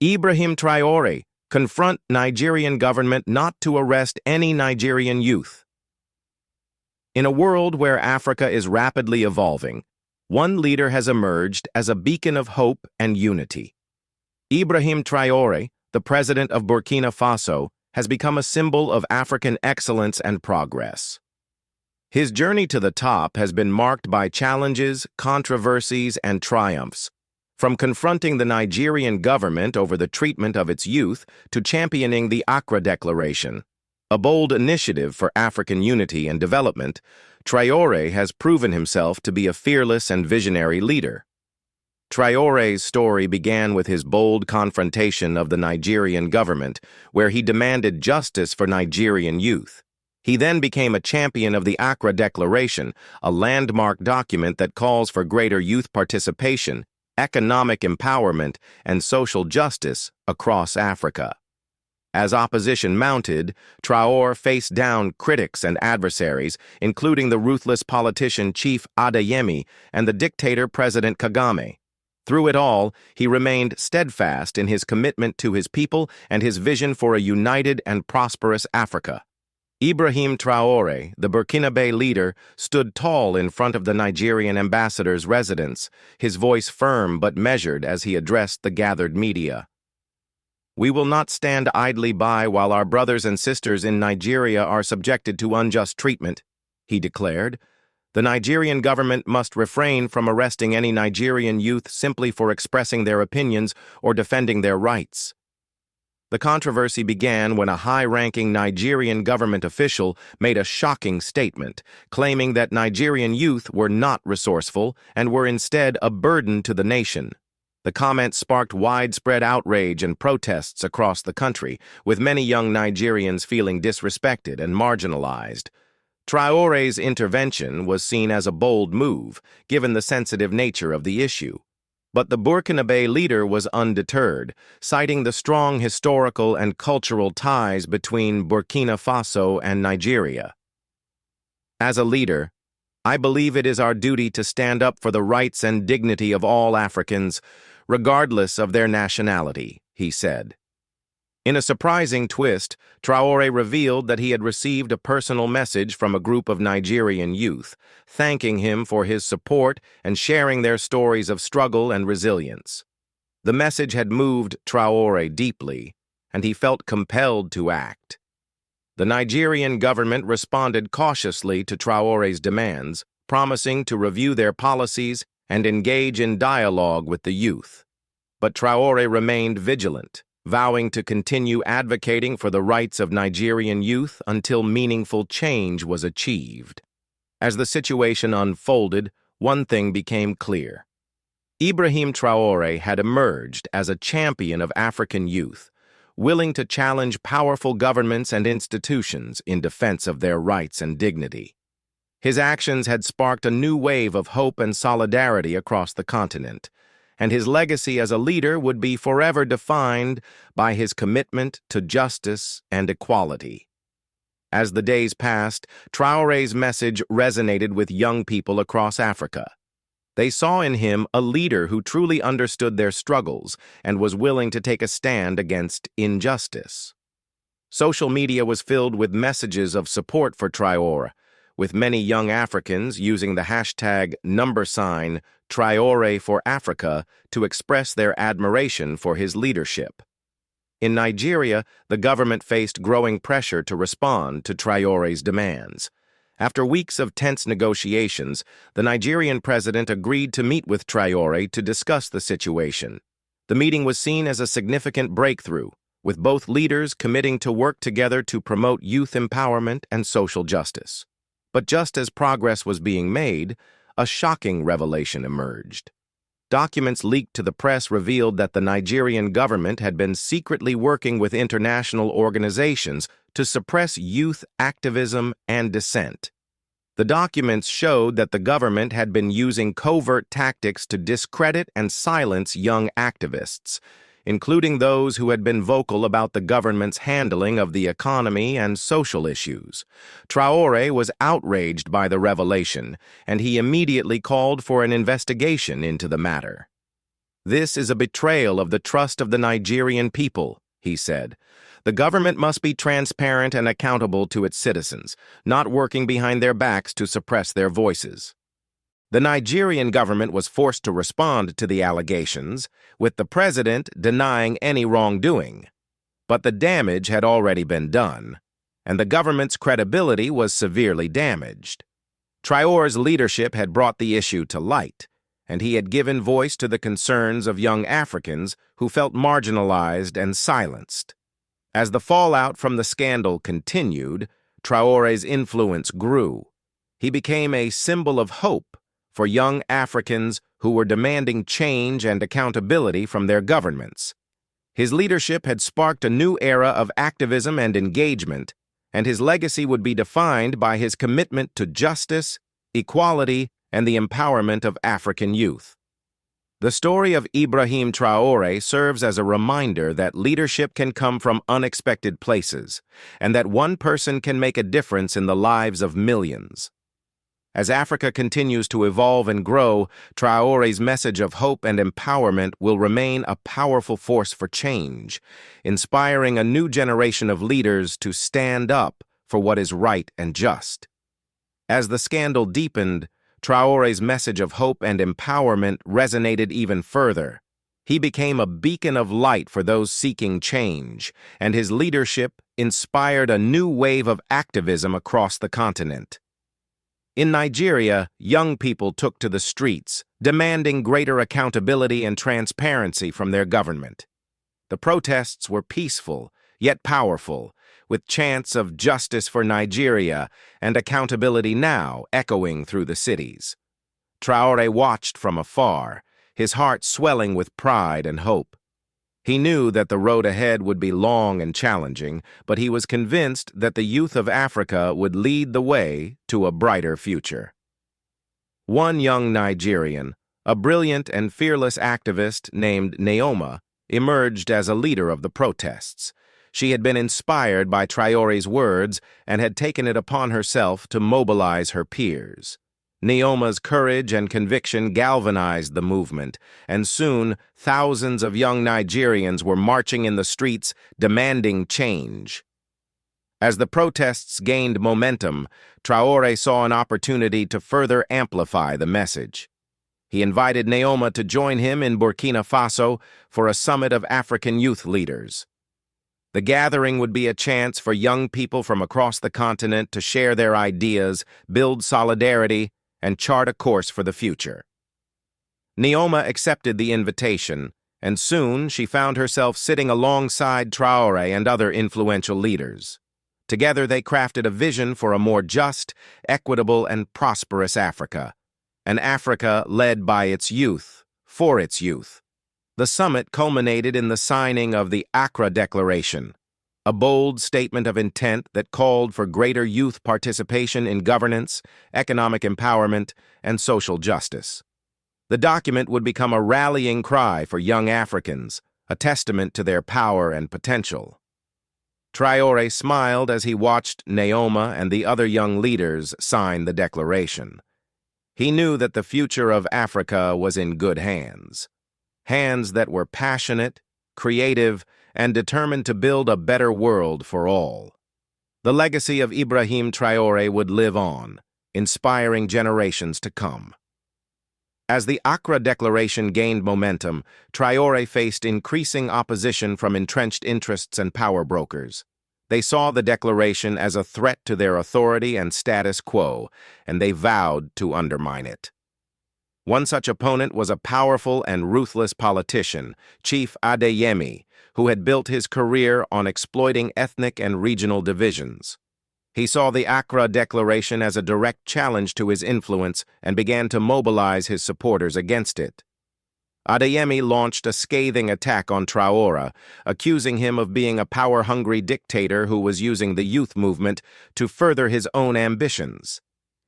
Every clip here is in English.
Ibrahim Traore, confront Nigerian government not to arrest any Nigerian youth. In a world where Africa is rapidly evolving, one leader has emerged as a beacon of hope and unity. Ibrahim Traore, the president of Burkina Faso, has become a symbol of African excellence and progress. His journey to the top has been marked by challenges, controversies, and triumphs, from confronting the Nigerian government over the treatment of its youth to championing the Accra Declaration. A bold initiative for African unity and development, Traore has proven himself to be a fearless and visionary leader. Traore's story began with his bold confrontation of the Nigerian government, where he demanded justice for Nigerian youth. He then became a champion of the Accra Declaration, a landmark document that calls for greater youth participation, economic empowerment, and social justice across Africa. As opposition mounted, Traore faced down critics and adversaries, including the ruthless politician Chief Adeyemi and the dictator President Kagame. Through it all, he remained steadfast in his commitment to his people and his vision for a united and prosperous Africa. Ibrahim Traore, the Burkinabe leader, stood tall in front of the Nigerian ambassador's residence, his voice firm but measured as he addressed the gathered media. "We will not stand idly by while our brothers and sisters in Nigeria are subjected to unjust treatment," he declared. "The Nigerian government must refrain from arresting any Nigerian youth simply for expressing their opinions or defending their rights." The controversy began when a high-ranking Nigerian government official made a shocking statement, claiming that Nigerian youth were not resourceful and were instead a burden to the nation. The comment sparked widespread outrage and protests across the country, with many young Nigerians feeling disrespected and marginalized. Traore's intervention was seen as a bold move, given the sensitive nature of the issue. But the Burkinabe leader was undeterred, citing the strong historical and cultural ties between Burkina Faso and Nigeria. "As a leader, I believe it is our duty to stand up for the rights and dignity of all Africans, regardless of their nationality," he said. In a surprising twist, Traore revealed that he had received a personal message from a group of Nigerian youth, thanking him for his support and sharing their stories of struggle and resilience. The message had moved Traore deeply, and he felt compelled to act. The Nigerian government responded cautiously to Traore's demands, promising to review their policies and engage in dialogue with the youth. But Traore remained vigilant, vowing to continue advocating for the rights of Nigerian youth until meaningful change was achieved. As the situation unfolded, one thing became clear. Ibrahim Traore had emerged as a champion of African youth, willing to challenge powerful governments and institutions in defense of their rights and dignity. His actions had sparked a new wave of hope and solidarity across the continent, and his legacy as a leader would be forever defined by his commitment to justice and equality. As the days passed, Traore's message resonated with young people across Africa. They saw in him a leader who truly understood their struggles and was willing to take a stand against injustice. Social media was filled with messages of support for Traore, with many young Africans using the hashtag Traore for Africa to express their admiration for his leadership. In Nigeria, the government faced growing pressure to respond to Traore's demands. After weeks of tense negotiations, the Nigerian president agreed to meet with Traore to discuss the situation. The meeting was seen as a significant breakthrough, with both leaders committing to work together to promote youth empowerment and social justice. But just as progress was being made, a shocking revelation emerged. Documents leaked to the press revealed that the Nigerian government had been secretly working with international organizations to suppress youth activism and dissent. The documents showed that the government had been using covert tactics to discredit and silence young activists, including those who had been vocal about the government's handling of the economy and social issues. Traore was outraged by the revelation, and he immediately called for an investigation into the matter. "This is a betrayal of the trust of the Nigerian people," he said. "The government must be transparent and accountable to its citizens, not working behind their backs to suppress their voices." The Nigerian government was forced to respond to the allegations, with the president denying any wrongdoing. But the damage had already been done, and the government's credibility was severely damaged. Traore's leadership had brought the issue to light, and he had given voice to the concerns of young Africans who felt marginalized and silenced. As the fallout from the scandal continued, Traore's influence grew. He became a symbol of hope for young Africans who were demanding change and accountability from their governments. His leadership had sparked a new era of activism and engagement, and his legacy would be defined by his commitment to justice, equality, and the empowerment of African youth. The story of Ibrahim Traore serves as a reminder that leadership can come from unexpected places, and that one person can make a difference in the lives of millions. As Africa continues to evolve and grow, Traore's message of hope and empowerment will remain a powerful force for change, inspiring a new generation of leaders to stand up for what is right and just. As the scandal deepened, Traore's message of hope and empowerment resonated even further. He became a beacon of light for those seeking change, and his leadership inspired a new wave of activism across the continent. In Nigeria, young people took to the streets, demanding greater accountability and transparency from their government. The protests were peaceful, yet powerful, with chants of justice for Nigeria and accountability now echoing through the cities. Traore watched from afar, his heart swelling with pride and hope. He knew that the road ahead would be long and challenging, but he was convinced that the youth of Africa would lead the way to a brighter future. One young Nigerian, a brilliant and fearless activist named Neoma, emerged as a leader of the protests. She had been inspired by Traore's words and had taken it upon herself to mobilize her peers. Neoma's courage and conviction galvanized the movement, and soon thousands of young Nigerians were marching in the streets demanding change. As the protests gained momentum, Traore saw an opportunity to further amplify the message. He invited Neoma to join him in Burkina Faso for a summit of African youth leaders. The gathering would be a chance for young people from across the continent to share their ideas, build solidarity, and chart a course for the future. Neoma accepted the invitation, and soon she found herself sitting alongside Traore and other influential leaders. Together they crafted a vision for a more just, equitable, and prosperous Africa, an Africa led by its youth, for its youth. The summit culminated in the signing of the Accra Declaration, a bold statement of intent that called for greater youth participation in governance, economic empowerment, and social justice. The document would become a rallying cry for young Africans, a testament to their power and potential. Traore smiled as he watched Neoma and the other young leaders sign the declaration. He knew that the future of Africa was in good hands, hands that were passionate, creative, and determined to build a better world for all. The legacy of Ibrahim Traore would live on, inspiring generations to come. As the Accra Declaration gained momentum, Traore faced increasing opposition from entrenched interests and power brokers. They saw the declaration as a threat to their authority and status quo, and they vowed to undermine it. One such opponent was a powerful and ruthless politician, Chief Adeyemi, who had built his career on exploiting ethnic and regional divisions. He saw the Accra Declaration as a direct challenge to his influence and began to mobilize his supporters against it. Adeyemi launched a scathing attack on Traore, accusing him of being a power-hungry dictator who was using the youth movement to further his own ambitions.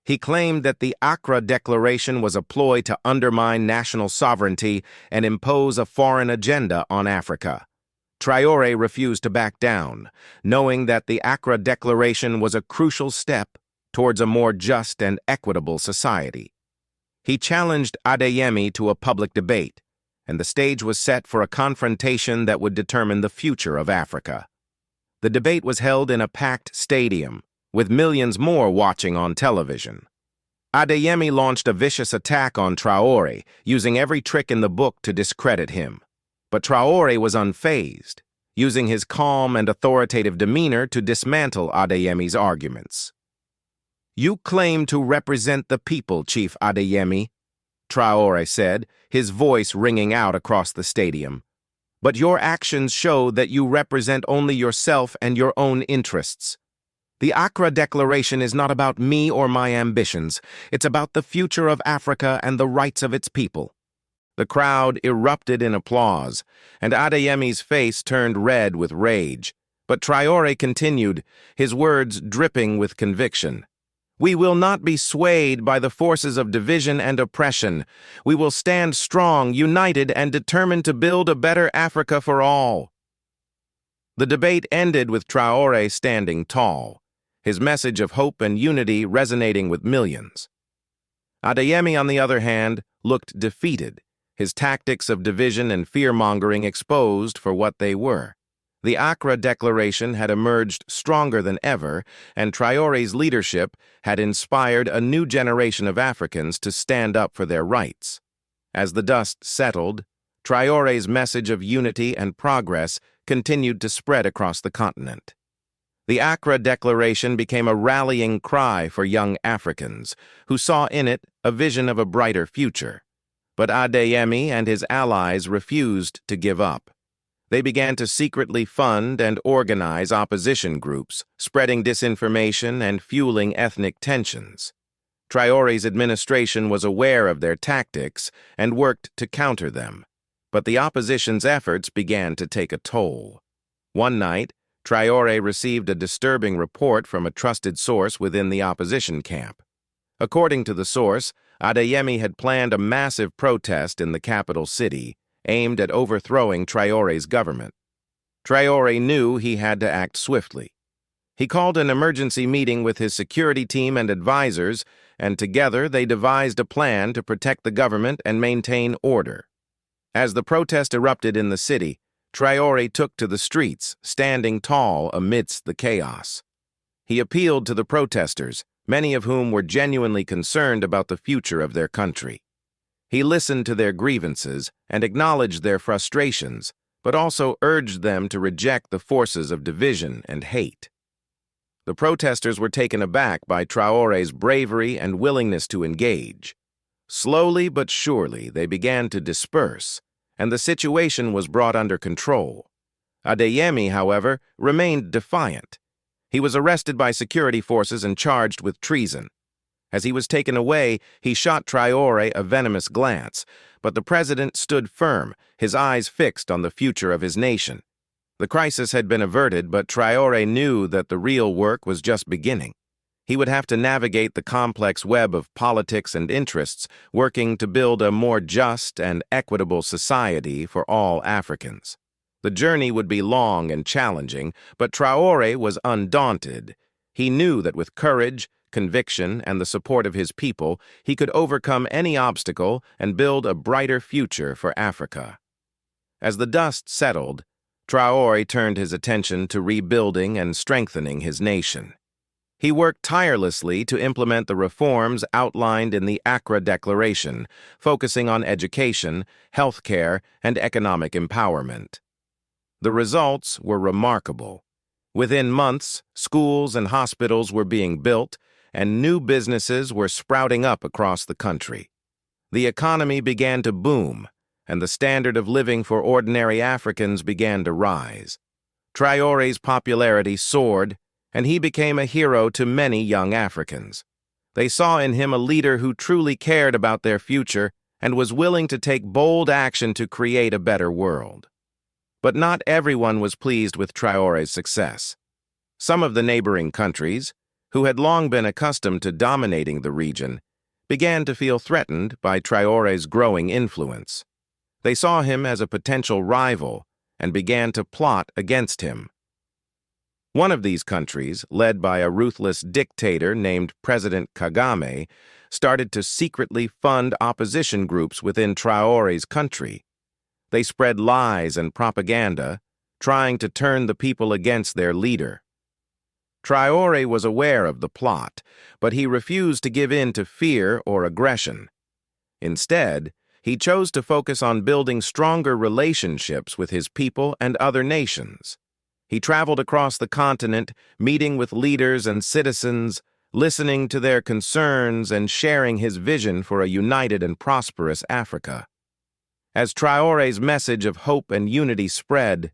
He claimed that the Accra Declaration was a ploy to undermine national sovereignty and impose a foreign agenda on Africa. Traore refused to back down, knowing that the Accra Declaration was a crucial step towards a more just and equitable society. He challenged Adeyemi to a public debate, and the stage was set for a confrontation that would determine the future of Africa. The debate was held in a packed stadium, with millions more watching on television. Adeyemi launched a vicious attack on Traore, using every trick in the book to discredit him. But Traore was unfazed, using his calm and authoritative demeanor to dismantle Adeyemi's arguments. "You claim to represent the people, Chief Adeyemi," Traore said, his voice ringing out across the stadium. "But your actions show that you represent only yourself and your own interests. The Accra Declaration is not about me or my ambitions. It's about the future of Africa and the rights of its people." The crowd erupted in applause, and Adeyemi's face turned red with rage. But Traore continued, his words dripping with conviction. "We will not be swayed by the forces of division and oppression. We will stand strong, united, and determined to build a better Africa for all." The debate ended with Traore standing tall, his message of hope and unity resonating with millions. Adeyemi, on the other hand, looked defeated, his tactics of division and fear-mongering exposed for what they were. The Accra Declaration had emerged stronger than ever, and Traore's leadership had inspired a new generation of Africans to stand up for their rights. As the dust settled, Traore's message of unity and progress continued to spread across the continent. The Accra Declaration became a rallying cry for young Africans, who saw in it a vision of a brighter future. But Adeyemi and his allies refused to give up. They began to secretly fund and organize opposition groups, spreading disinformation and fueling ethnic tensions. Traore's administration was aware of their tactics and worked to counter them. But the opposition's efforts began to take a toll. One night, Traore received a disturbing report from a trusted source within the opposition camp. According to the source, Adeyemi had planned a massive protest in the capital city, aimed at overthrowing Traore's government. Traore knew he had to act swiftly. He called an emergency meeting with his security team and advisors, and together they devised a plan to protect the government and maintain order. As the protest erupted in the city, Traore took to the streets, standing tall amidst the chaos. He appealed to the protesters, many of whom were genuinely concerned about the future of their country. He listened to their grievances and acknowledged their frustrations, but also urged them to reject the forces of division and hate. The protesters were taken aback by Traore's bravery and willingness to engage. Slowly but surely, they began to disperse, and the situation was brought under control. Adeyemi, however, remained defiant. He was arrested by security forces and charged with treason. As he was taken away, he shot Traore a venomous glance, but the president stood firm, his eyes fixed on the future of his nation. The crisis had been averted, but Traore knew that the real work was just beginning. He would have to navigate the complex web of politics and interests, working to build a more just and equitable society for all Africans. The journey would be long and challenging, but Traore was undaunted. He knew that with courage, conviction, and the support of his people, he could overcome any obstacle and build a brighter future for Africa. As the dust settled, Traore turned his attention to rebuilding and strengthening his nation. He worked tirelessly to implement the reforms outlined in the Accra Declaration, focusing on education, healthcare, and economic empowerment. The results were remarkable. Within months, schools and hospitals were being built, and new businesses were sprouting up across the country. The economy began to boom, and the standard of living for ordinary Africans began to rise. Traore's popularity soared, and he became a hero to many young Africans. They saw in him a leader who truly cared about their future and was willing to take bold action to create a better world. But not everyone was pleased with Traore's success. Some of the neighboring countries, who had long been accustomed to dominating the region, began to feel threatened by Traore's growing influence. They saw him as a potential rival and began to plot against him. One of these countries, led by a ruthless dictator named President Kagame, started to secretly fund opposition groups within Traore's country. They spread lies and propaganda, trying to turn the people against their leader. Traore was aware of the plot, but he refused to give in to fear or aggression. Instead, he chose to focus on building stronger relationships with his people and other nations. He traveled across the continent, meeting with leaders and citizens, listening to their concerns and sharing his vision for a united and prosperous Africa. As Traore's message of hope and unity spread,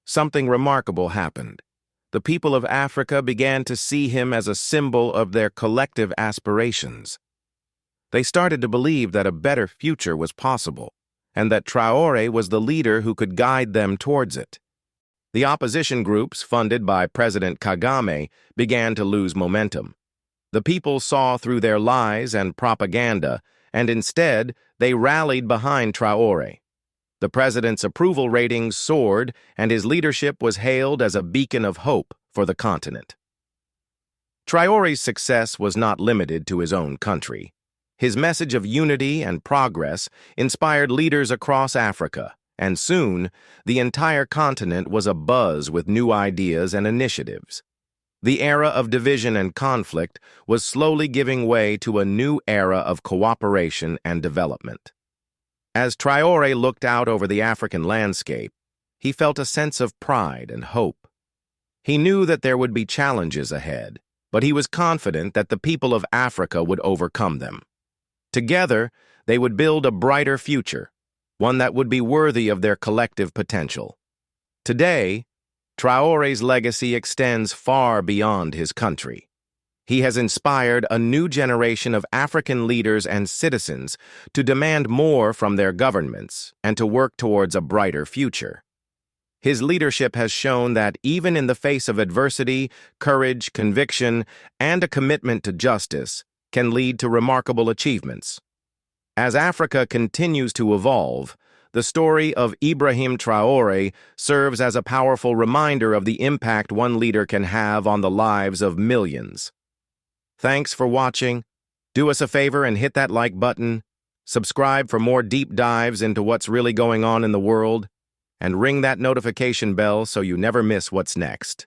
something remarkable happened. The people of Africa began to see him as a symbol of their collective aspirations. They started to believe that a better future was possible, and that Traore was the leader who could guide them towards it. The opposition groups, funded by President Kagame, began to lose momentum. The people saw through their lies and propaganda, and instead, they rallied behind Traore. The president's approval ratings soared, and his leadership was hailed as a beacon of hope for the continent. Traore's success was not limited to his own country. His message of unity and progress inspired leaders across Africa, and soon, the entire continent was abuzz with new ideas and initiatives. The era of division and conflict was slowly giving way to a new era of cooperation and development. As Traore looked out over the African landscape, he felt a sense of pride and hope. He knew that there would be challenges ahead, but he was confident that the people of Africa would overcome them. Together, they would build a brighter future, one that would be worthy of their collective potential. Today, Traore's legacy extends far beyond his country. He has inspired a new generation of African leaders and citizens to demand more from their governments and to work towards a brighter future. His leadership has shown that even in the face of adversity, courage, conviction, and a commitment to justice can lead to remarkable achievements. As Africa continues to evolve, the story of Ibrahim Traore serves as a powerful reminder of the impact one leader can have on the lives of millions. Thanks for watching. Do us a favor and hit that like button, subscribe for more deep dives into what's really going on in the world, and ring that notification bell so you never miss what's next.